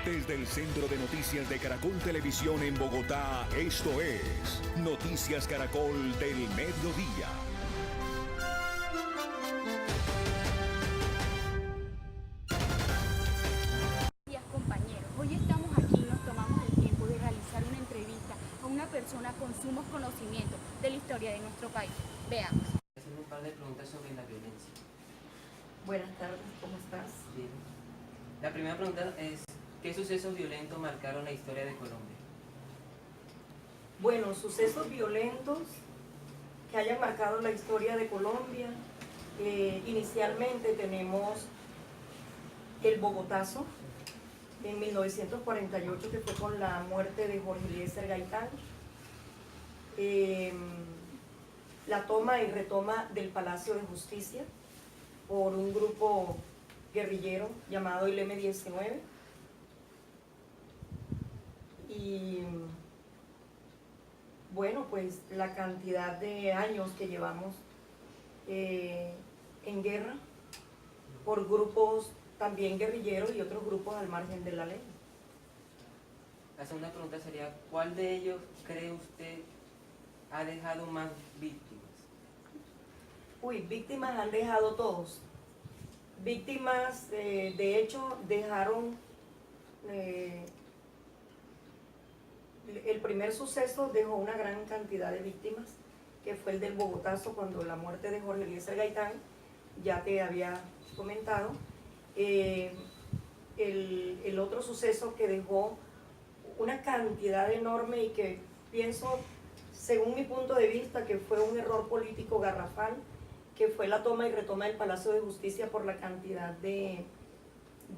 Desde el Centro de Noticias de Caracol Televisión en Bogotá, esto es Noticias Caracol del Mediodía. Compañeros, hoy estamos aquí y nos tomamos el tiempo de realizar una entrevista a una persona con sumos conocimientos de la historia de nuestro país. Veamos. Hacer un par de preguntas sobre la violencia. Buenas tardes, ¿cómo estás? Bien. La primera pregunta es, ¿qué sucesos violentos marcaron la historia de Colombia? Bueno, sucesos violentos que hayan marcado la historia de Colombia. Inicialmente tenemos el Bogotazo en 1948, que fue con la muerte de Jorge Eliezer Gaitán. La toma y retoma del Palacio de Justicia por un grupo guerrillero llamado el M-19. Y bueno, pues la cantidad de años que llevamos en guerra por grupos también guerrilleros y otros grupos al margen de la ley. La segunda pregunta sería, ¿cuál de ellos cree usted ha dejado más víctimas? Víctimas han dejado todos. Víctimas, de hecho, dejaron... el primer suceso dejó una gran cantidad de víctimas, que fue el del Bogotazo, cuando la muerte de Jorge Eliezer Gaitán, ya te había comentado. El otro suceso que dejó una cantidad enorme y que pienso, según mi punto de vista, que fue un error político garrafal, que fue la toma y retoma del Palacio de Justicia por la cantidad de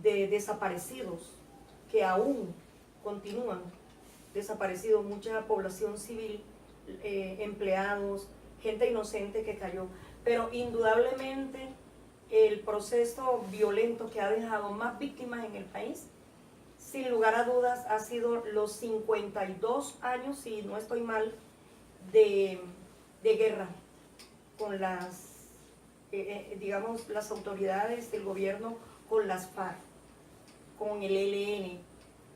desaparecidos que aún continúan desaparecidos, mucha población civil, empleados, gente inocente que cayó. Pero indudablemente el proceso violento que ha dejado más víctimas en el país, sin lugar a dudas, ha sido los 52 años, si no estoy mal, de guerra con las, digamos, las autoridades del gobierno, con las FARC, con el ELN,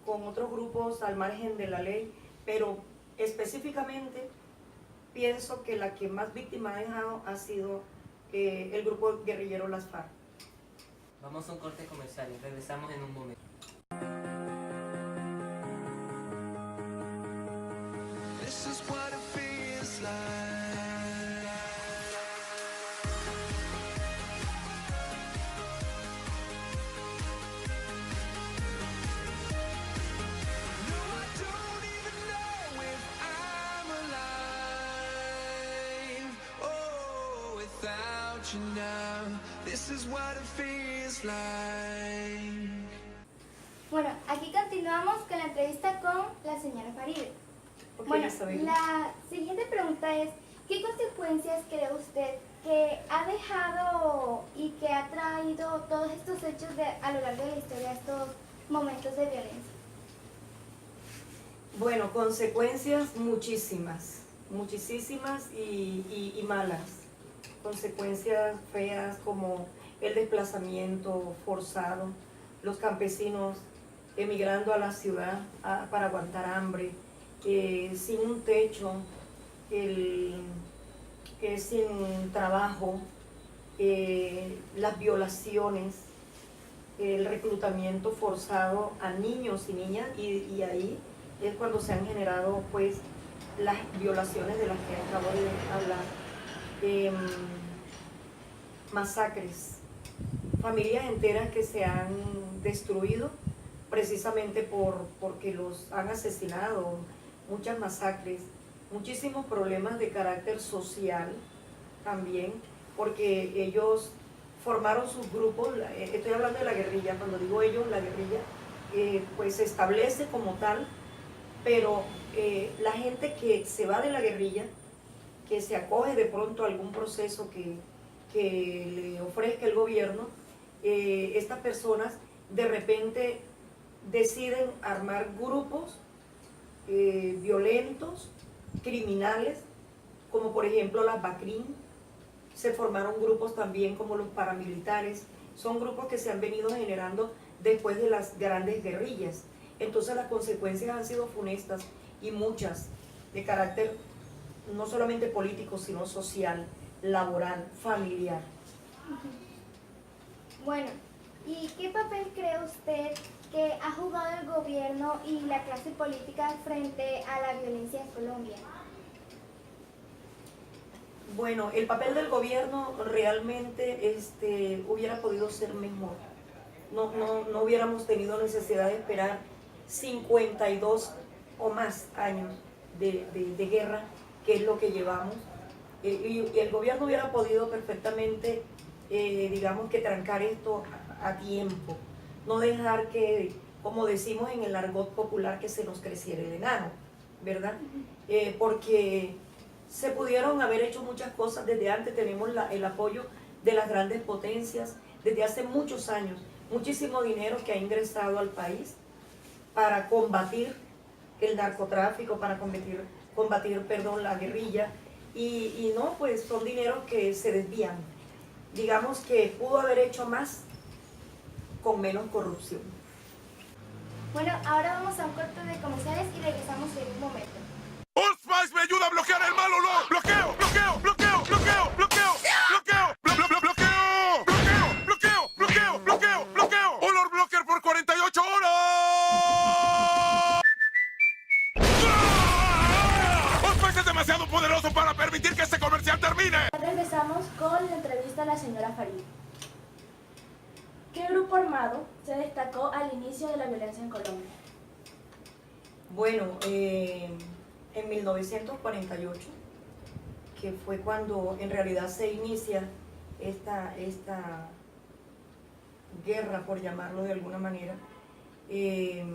con otros grupos al margen de la ley, pero específicamente pienso que la que más víctimas ha dejado ha sido el grupo guerrillero Las FARC. Vamos a un corte comercial y regresamos en un momento. This is what it feels like. No, I don't even know if I'm alive. Oh, without you now, this is what it feels like. Bueno, aquí continuamos con la entrevista con la señora Faride. Okay, Bueno, Isabel. la siguiente pregunta es, ¿qué consecuencias cree usted que ha dejado y que ha traído todos estos hechos a lo largo de la historia, estos momentos de violencia? Bueno, consecuencias muchísimas, muchísimas y malas. Consecuencias feas como el desplazamiento forzado, los campesinos emigrando a la ciudad para aguantar hambre, sin un techo, sin trabajo, las violaciones, el reclutamiento forzado a niños y niñas, y ahí es cuando se han generado pues las violaciones de las que acabo de hablar. Masacres, familias enteras que se han destruido precisamente porque los han asesinado, muchas masacres, muchísimos problemas de carácter social también, porque ellos formaron sus grupos. Estoy hablando de la guerrilla, cuando digo ellos, la guerrilla pues se establece como tal, pero la gente que se va de la guerrilla, que se acoge de pronto a algún proceso que le ofrezca el gobierno, estas personas de repente deciden armar grupos violentos, criminales, como por ejemplo las BACRIM. Se formaron grupos también como los paramilitares. Son grupos que se han venido generando después de las grandes guerrillas. Entonces las consecuencias han sido funestas y muchas, de carácter no solamente político, sino social, laboral, familiar. Bueno, ¿y qué papel cree usted que ha jugado el gobierno y la clase política frente a la violencia en Colombia? Bueno, el papel del gobierno realmente hubiera podido ser mejor. No hubiéramos tenido necesidad de esperar 52 o más años de guerra, que es lo que llevamos. Y el gobierno hubiera podido perfectamente, digamos que trancar esto a tiempo. No dejar que, como decimos en el argot popular, que se nos creciera el enano, ¿verdad? Porque se pudieron haber hecho muchas cosas desde antes. Tenemos el apoyo de las grandes potencias desde hace muchos años, muchísimo dinero que ha ingresado al país para combatir el narcotráfico, para combatir la guerrilla, y no, pues son dineros que se desvían. Digamos que pudo haber hecho más con menos corrupción. Bueno, ahora vamos a un corte de comerciales y regresamos en un momento. Old Spice me ayuda a bloquear el mal olor. Bloqueo, bloqueo, bloqueo, bloqueo, bloqueo, bloqueo, bloqueo, bloqueo, bloqueo, bloqueo, bloqueo, bloqueo. Olor blocker por 48 horas. Old Spice es demasiado poderoso para permitir que este comercial termine. Regresamos con la entrevista a la señora Farid. ¿Qué grupo armado se destacó al inicio de la violencia en Colombia? Bueno, en 1948, que fue cuando en realidad se inicia esta guerra, por llamarlo de alguna manera, que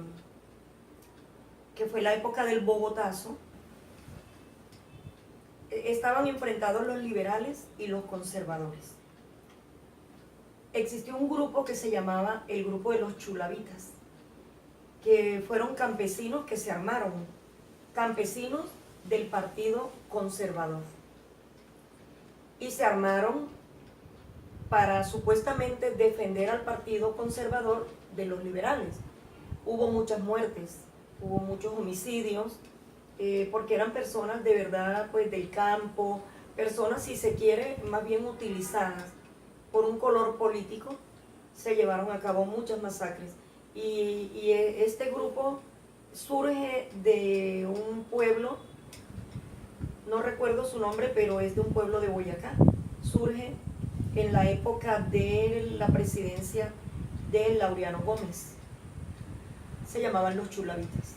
fue la época del Bogotazo, estaban enfrentados los liberales y los conservadores. Existió un grupo que se llamaba el grupo de los chulavitas, que fueron campesinos que se armaron, campesinos del Partido Conservador, y se armaron para supuestamente defender al Partido Conservador de los liberales. Hubo muchas muertes, hubo muchos homicidios, porque eran personas de verdad, pues del campo, personas, si se quiere, más bien utilizadas por un color político. Se llevaron a cabo muchas masacres, y este grupo surge de un pueblo, no recuerdo su nombre, pero es de un pueblo de Boyacá. Surge en la época de la presidencia de Laureano Gómez. Se llamaban los chulavitas.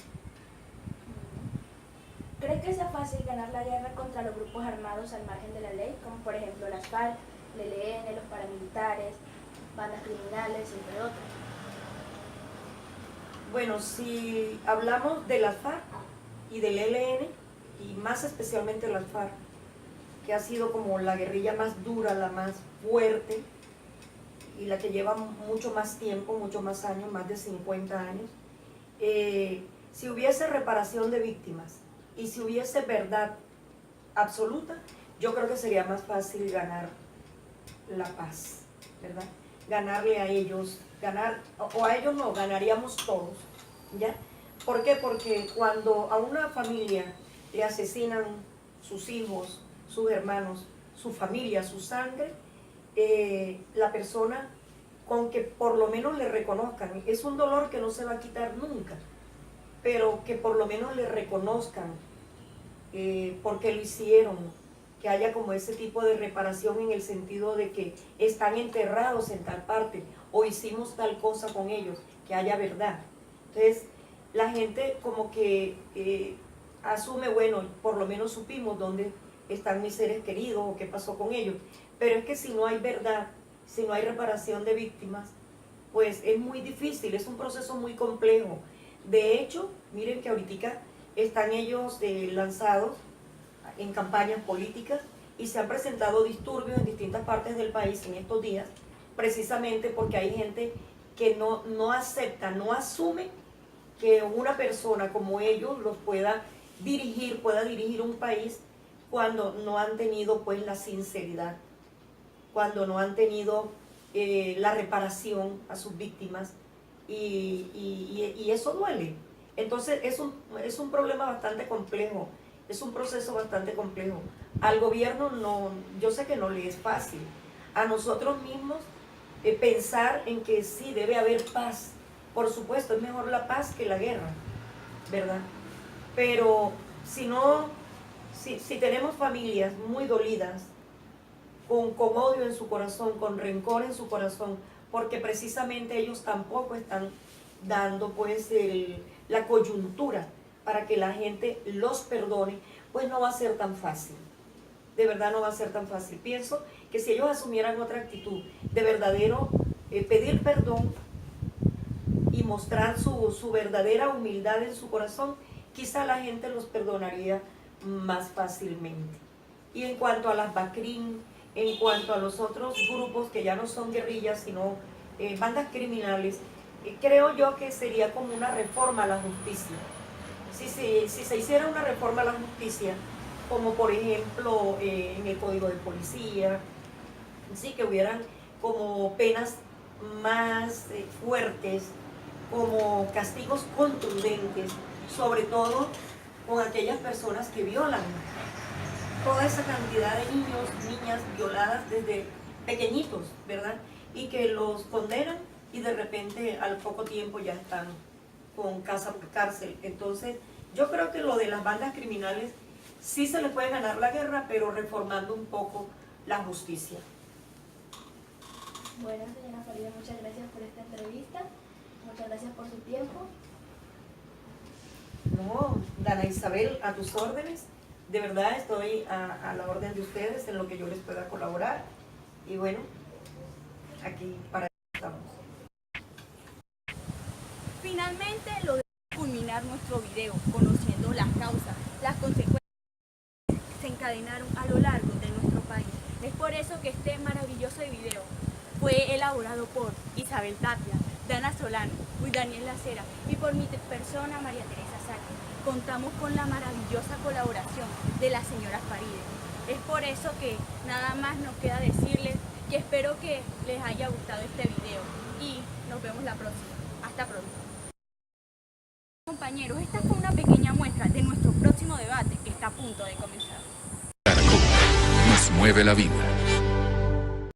¿Cree que sea fácil ganar la guerra contra los grupos armados al margen de la ley, como por ejemplo las FARC, el ELN, los paramilitares, bandas criminales, entre otros? Bueno, si hablamos de las FARC y del ELN, y más especialmente las FARC, que ha sido como la guerrilla más dura, la más fuerte, y la que lleva mucho más tiempo, mucho más años, más de 50 años, si hubiese reparación de víctimas y si hubiese verdad absoluta, yo creo que sería más fácil ganar la paz, ¿verdad? Ganarle a ellos, o a ellos no, ganaríamos todos, ¿ya? ¿Por qué? Porque cuando a una familia le asesinan sus hijos, sus hermanos, su familia, su sangre, la persona, con que por lo menos le reconozcan, es un dolor que no se va a quitar nunca, pero que por lo menos le reconozcan porque lo hicieron, que haya como ese tipo de reparación en el sentido de que están enterrados en tal parte o hicimos tal cosa con ellos, que haya verdad. Entonces la gente como que asume, bueno, por lo menos supimos dónde están mis seres queridos o qué pasó con ellos, pero es que si no hay verdad, si no hay reparación de víctimas, pues es muy difícil, es un proceso muy complejo. De hecho, miren que ahorita están ellos lanzados en campañas políticas y se han presentado disturbios en distintas partes del país en estos días, precisamente porque hay gente que no acepta, no asume que una persona como ellos los pueda dirigir un país cuando no han tenido pues la sinceridad, cuando no han tenido la reparación a sus víctimas, y eso duele. Entonces es un problema bastante complejo, es un proceso bastante complejo. Al gobierno no, yo sé que no le es fácil. A nosotros mismos pensar en que sí debe haber paz. Por supuesto, es mejor la paz que la guerra, ¿verdad? Pero si tenemos familias muy dolidas, con odio en su corazón, con rencor en su corazón, porque precisamente ellos tampoco están dando pues la coyuntura para que la gente los perdone, pues no va a ser tan fácil. De verdad no va a ser tan fácil. Pienso que si ellos asumieran otra actitud de verdadero pedir perdón y mostrar su verdadera humildad en su corazón, quizá la gente los perdonaría más fácilmente. Y en cuanto a las BACRIM, en cuanto a los otros grupos que ya no son guerrillas, sino bandas criminales, creo yo que sería como una reforma a la justicia. Si se hiciera una reforma a la justicia, como por ejemplo en el Código de Policía, sí, que hubieran como penas más fuertes, como castigos contundentes, sobre todo con aquellas personas que violan. Toda esa cantidad de niños, niñas violadas desde pequeñitos, ¿verdad? Y que los condenan y de repente al poco tiempo ya están con casa por cárcel. Entonces, yo creo que lo de las bandas criminales sí se les puede ganar la guerra, pero reformando un poco la justicia. Bueno, señora Faride, muchas gracias por esta entrevista. Muchas gracias por su tiempo. No, Dana Isabel, a tus órdenes. De verdad estoy a la orden de ustedes en lo que yo les pueda colaborar. Y bueno, aquí para eso estamos. Finalmente logramos culminar nuestro video conociendo las causas, las consecuencias que se encadenaron a lo largo de nuestro país. Es por eso que este maravilloso video fue elaborado por Isabel Tapia, Dana Solano, Luis Daniel Lacera y por mi persona, María Teresa Sáquez. Contamos con la maravillosa colaboración de la señora Faride. Es por eso que nada más nos queda decirles que espero que les haya gustado este video y nos vemos la próxima. Hasta pronto. Compañeros, esta fue una pequeña muestra de nuestro próximo debate que está a punto de comenzar. Caracol nos mueve la vida.